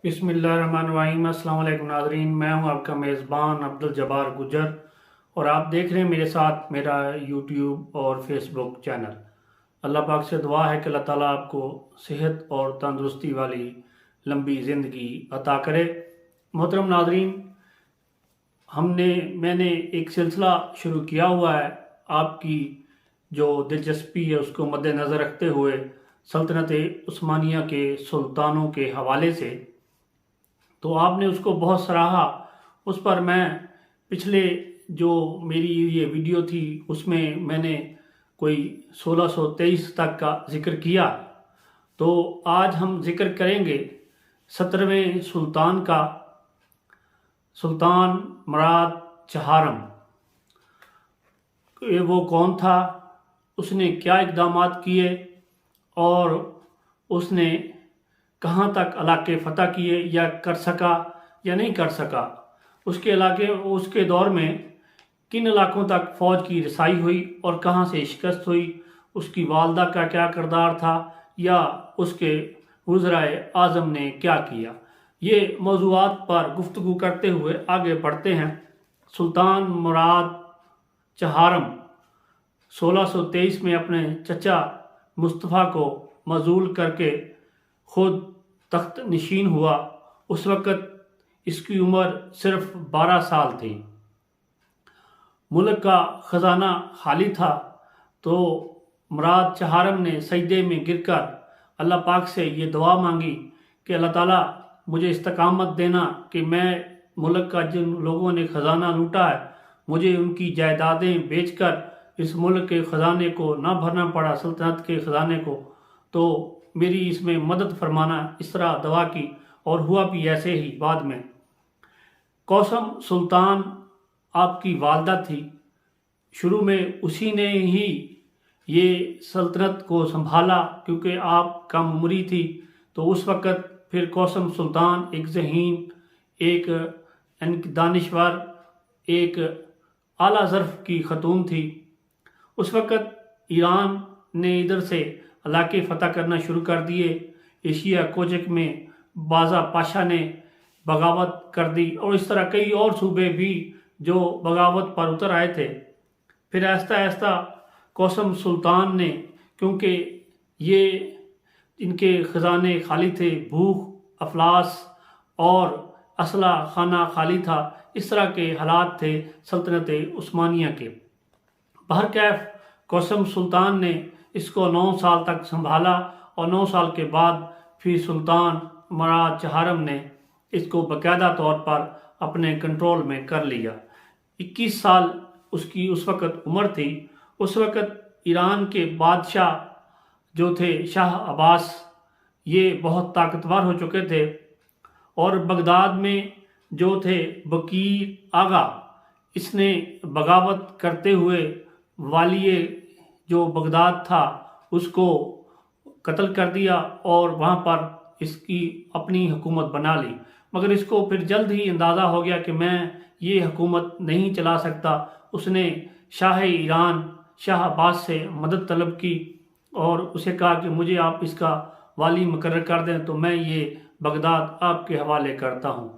بسم اللہ الرحمن الرحیم۔ السلام علیکم ناظرین، میں ہوں آپ کا میزبان عبدالجبار گجر اور آپ دیکھ رہے ہیں میرے ساتھ میرا یوٹیوب اور فیس بک چینل۔ اللہ پاک سے دعا ہے کہ اللہ تعالیٰ آپ کو صحت اور تندرستی والی لمبی زندگی عطا کرے۔ محترم ناظرین، میں نے ایک سلسلہ شروع کیا ہوا ہے، آپ کی جو دلچسپی ہے اس کو مد نظر رکھتے ہوئے سلطنت عثمانیہ کے سلطانوں کے حوالے سے، تو آپ نے اس کو بہت سراہا۔ اس پر میں پچھلے جو میری یہ ویڈیو تھی اس میں نے کوئی 1623 تک کا ذکر کیا، تو آج ہم ذکر کریں گے 17ویں سلطان کا، سلطان مراد چہارم۔ وہ کون تھا، اس نے کیا اقدامات کیے اور اس نے کہاں تک علاقے فتح کیے یا کر سکا یا نہیں کر سکا، اس کے دور میں کن علاقوں تک فوج کی رسائی ہوئی اور کہاں سے شکست ہوئی، اس کی والدہ کا کیا کردار تھا یا اس کے وزرائے اعظم نے کیا کیا۔ یہ موضوعات پر گفتگو کرتے ہوئے آگے بڑھتے ہیں۔ سلطان مراد چہارم 1623 میں اپنے چچا مصطفیٰ کو معزول کر کے خود تخت نشین ہوا۔ اس وقت اس کی عمر صرف 12 سال تھی۔ ملک کا خزانہ خالی تھا، تو مراد چہارم نے سجدے میں گر کر اللہ پاک سے یہ دعا مانگی کہ اللہ تعالیٰ مجھے استقامت دینا کہ میں ملک کا جن لوگوں نے خزانہ لوٹا ہے، مجھے ان کی جائیدادیں بیچ کر اس ملک کے خزانے کو نہ بھرنا پڑا، سلطنت کے خزانے کو، تو میری اس میں مدد فرمانا۔ اس طرح دعا کی اور ہوا بھی ایسے ہی۔ بعد میں کوثم سلطان آپ کی والدہ تھی، شروع میں اسی نے ہی یہ سلطنت کو سنبھالا کیونکہ آپ کم عمری تھی، تو اس وقت پھر کوثم سلطان ایک ذہین، ایک دانشور، ایک اعلیٰ ظرف کی خاتون تھی۔ اس وقت ایران نے ادھر سے علاقے فتح کرنا شروع کر دیے۔ ایشیا کوچک میں بازا پاشا نے بغاوت کر دی اور اس طرح کئی اور صوبے بھی جو بغاوت پر اتر آئے تھے۔ پھر آہستہ آہستہ کوثم سلطان نے، کیونکہ یہ ان کے خزانے خالی تھے، بھوک افلاس اور اسلحہ خانہ خالی تھا، اس طرح کے حالات تھے سلطنت عثمانیہ کے۔ بہرکیف کوثم سلطان نے اس کو 9 سال تک سنبھالا اور 9 سال کے بعد پھر سلطان مراد چہارم نے اس کو باقاعدہ طور پر اپنے کنٹرول میں کر لیا۔ 21 سال اس کی اس وقت عمر تھی۔ اس وقت ایران کے بادشاہ جو تھے شاہ عباس، یہ بہت طاقتور ہو چکے تھے، اور بغداد میں جو تھے بکیر آغا، اس نے بغاوت کرتے ہوئے والی جو بغداد تھا اس کو قتل کر دیا اور وہاں پر اس کی اپنی حکومت بنا لی۔ مگر اس کو پھر جلد ہی اندازہ ہو گیا کہ میں یہ حکومت نہیں چلا سکتا۔ اس نے شاہ ایران شاہ عباس سے مدد طلب کی اور اسے کہا کہ مجھے آپ اس کا والی مقرر کر دیں تو میں یہ بغداد آپ کے حوالے کرتا ہوں۔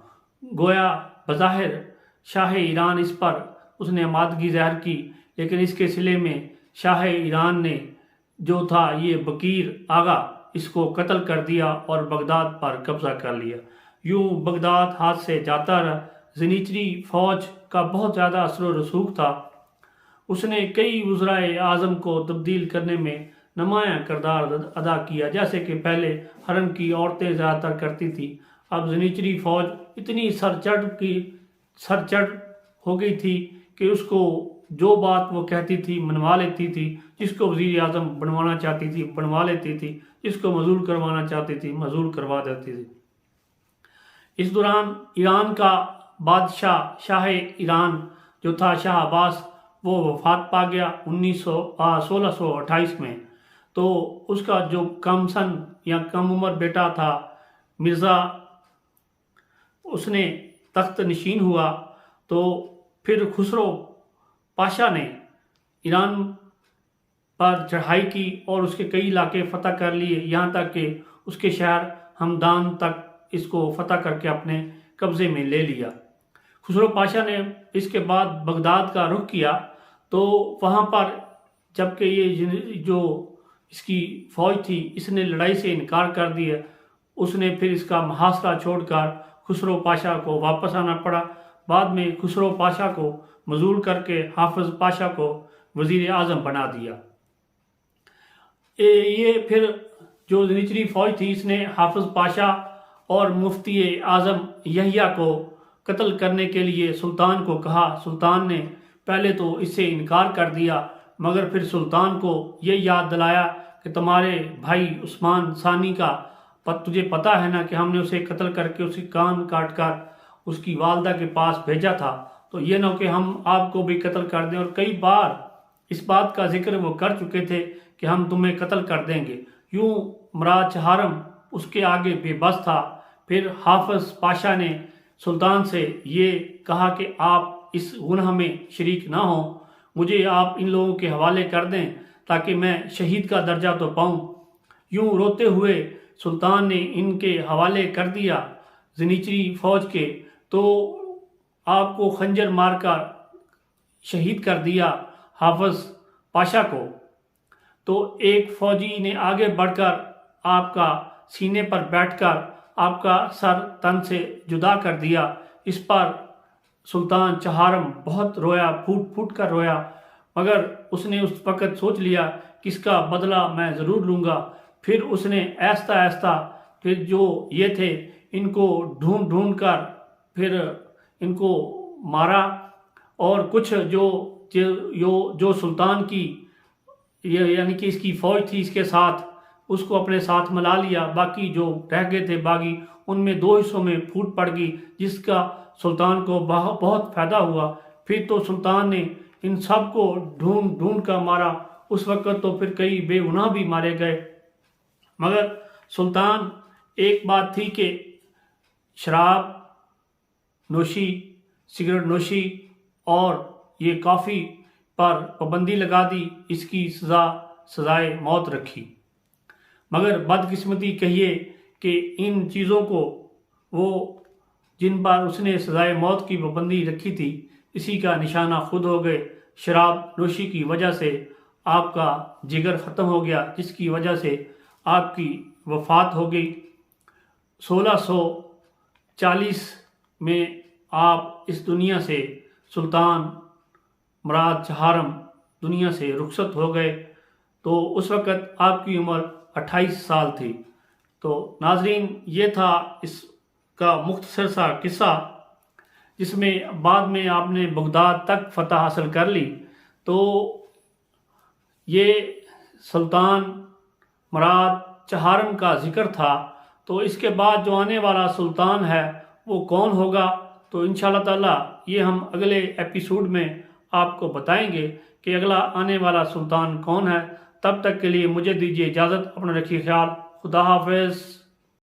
گویا بظاہر شاہ ایران اس پر اس نے آمادگی ظاہر کی، لیکن اس کے صلے میں شاہ ایران نے جو تھا یہ بکیر آغا، اس کو قتل کر دیا اور بغداد پر قبضہ کر لیا۔ یوں بغداد ہاتھ سے جاتا رہا۔ زنیچری فوج کا بہت زیادہ اثر و رسوخ تھا۔ اس نے کئی وزرائے اعظم کو تبدیل کرنے میں نمایاں کردار ادا کیا، جیسے کہ پہلے حرم کی عورتیں زیادہ تر کرتی تھی، اب زنیچری فوج اتنی سرچڑ ہو گئی تھی کہ اس کو جو بات وہ کہتی تھی منوا لیتی تھی، جس کو وزیر اعظم بنوانا چاہتی تھی بنوا لیتی تھی، جس کو معزول کروانا چاہتی تھی معزول کروا دیتی تھی۔ اس دوران ایران کا بادشاہ شاہ ایران جو تھا شاہ عباس، وہ وفات پا گیا 1628 میں۔ تو اس کا جو کم سن یا کم عمر بیٹا تھا مرزا، اس نے تخت نشین ہوا۔ تو پھر خسرو پاشا نے ایران پر چڑھائی کی اور اس کے کئی علاقے فتح کر لیے، یہاں تک کہ اس کے شہر ہمدان تک اس کو فتح کر کے اپنے قبضے میں لے لیا۔ خسرو پاشا نے اس کے بعد بغداد کا رخ کیا، تو وہاں پر جبکہ یہ جو اس کی فوج تھی اس نے لڑائی سے انکار کر دیا، اس نے پھر اس کا محاصرہ چھوڑ کر خسرو پاشا کو واپس آنا پڑا۔ بعد میں خسرو پاشا کو مزول کر کے حافظ پاشا کو وزیر اعظم بنا دیا۔ یہ پھر جو نچلی فوج تھی اس نے حافظ پاشا اور مفتی اعظم یحییٰ کو قتل کرنے کے لیے سلطان کو کہا۔ سلطان نے پہلے تو اس سے انکار کر دیا، مگر پھر سلطان کو یہ یاد دلایا کہ تمہارے بھائی عثمان ثانی کا تجھے پتہ ہے نا کہ ہم نے اسے قتل کر کے اس کی کان کاٹ کر اس کی والدہ کے پاس بھیجا تھا، تو یہ نہ کہ ہم آپ کو بھی قتل کر دیں۔ اور کئی بار اس بات کا ذکر وہ کر چکے تھے کہ ہم تمہیں قتل کر دیں گے۔ یوں مراد چہارم اس کے آگے بے بس تھا۔ پھر حافظ پاشا نے سلطان سے یہ کہا کہ آپ اس گناہ میں شریک نہ ہوں، مجھے آپ ان لوگوں کے حوالے کر دیں تاکہ میں شہید کا درجہ تو پاؤں۔ یوں روتے ہوئے سلطان نے ان کے حوالے کر دیا زنیچری فوج کے، تو آپ کو خنجر مار کر شہید کر دیا حافظ پاشا کو۔ تو ایک فوجی نے آگے بڑھ کر آپ کا سینے پر بیٹھ کر آپ کا سر تن سے جدا کر دیا۔ اس پر سلطان چہارم بہت رویا، پھوٹ پھوٹ کر رویا، مگر اس نے اس وقت سوچ لیا کہ اس کا بدلہ میں ضرور لوں گا۔ پھر اس نے آہستہ آہستہ پھر جو یہ تھے ان کو ڈھونڈ ڈھونڈ کر پھر ان کو مارا، اور کچھ جو سلطان کی یعنی کہ اس کی فوج تھی اس کے ساتھ، اس کو اپنے ساتھ ملا لیا۔ باقی جو رہ گئے تھے باغی، ان میں 2 حصوں میں پھوٹ پڑ گئی، جس کا سلطان کو بہت فائدہ ہوا۔ پھر تو سلطان نے ان سب کو ڈھونڈ ڈھونڈ کر مارا۔ اس وقت تو پھر کئی بے گناہ بھی مارے گئے، مگر سلطان ایک بات تھی کہ شراب نوشی، سگریٹ نوشی اور یہ کافی پر پابندی لگا دی، اس کی سزائے موت رکھی۔ مگر بدقسمتی کہیے کہ ان چیزوں کو وہ جن پر اس نے سزائے موت کی پابندی رکھی تھی، اسی کا نشانہ خود ہو گئے۔ شراب نوشی کی وجہ سے آپ کا جگر ختم ہو گیا، جس کی وجہ سے آپ کی وفات ہو گئی۔ 1640 میں آپ اس دنیا سے، سلطان مراد چہارم دنیا سے رخصت ہو گئے، تو اس وقت آپ کی عمر 28 سال تھی۔ تو ناظرین، یہ تھا اس کا مختصر سا قصہ، جس میں بعد میں آپ نے بغداد تک فتح حاصل کر لی۔ تو یہ سلطان مراد چہارم کا ذکر تھا۔ تو اس کے بعد جو آنے والا سلطان ہے وہ کون ہوگا، تو انشاءاللہ تعالی یہ ہم اگلے ایپیسوڈ میں آپ کو بتائیں گے کہ اگلا آنے والا سلطان کون ہے۔ تب تک کے لیے مجھے دیجیے اجازت، اپنا رکھیے خیال، خدا حافظ۔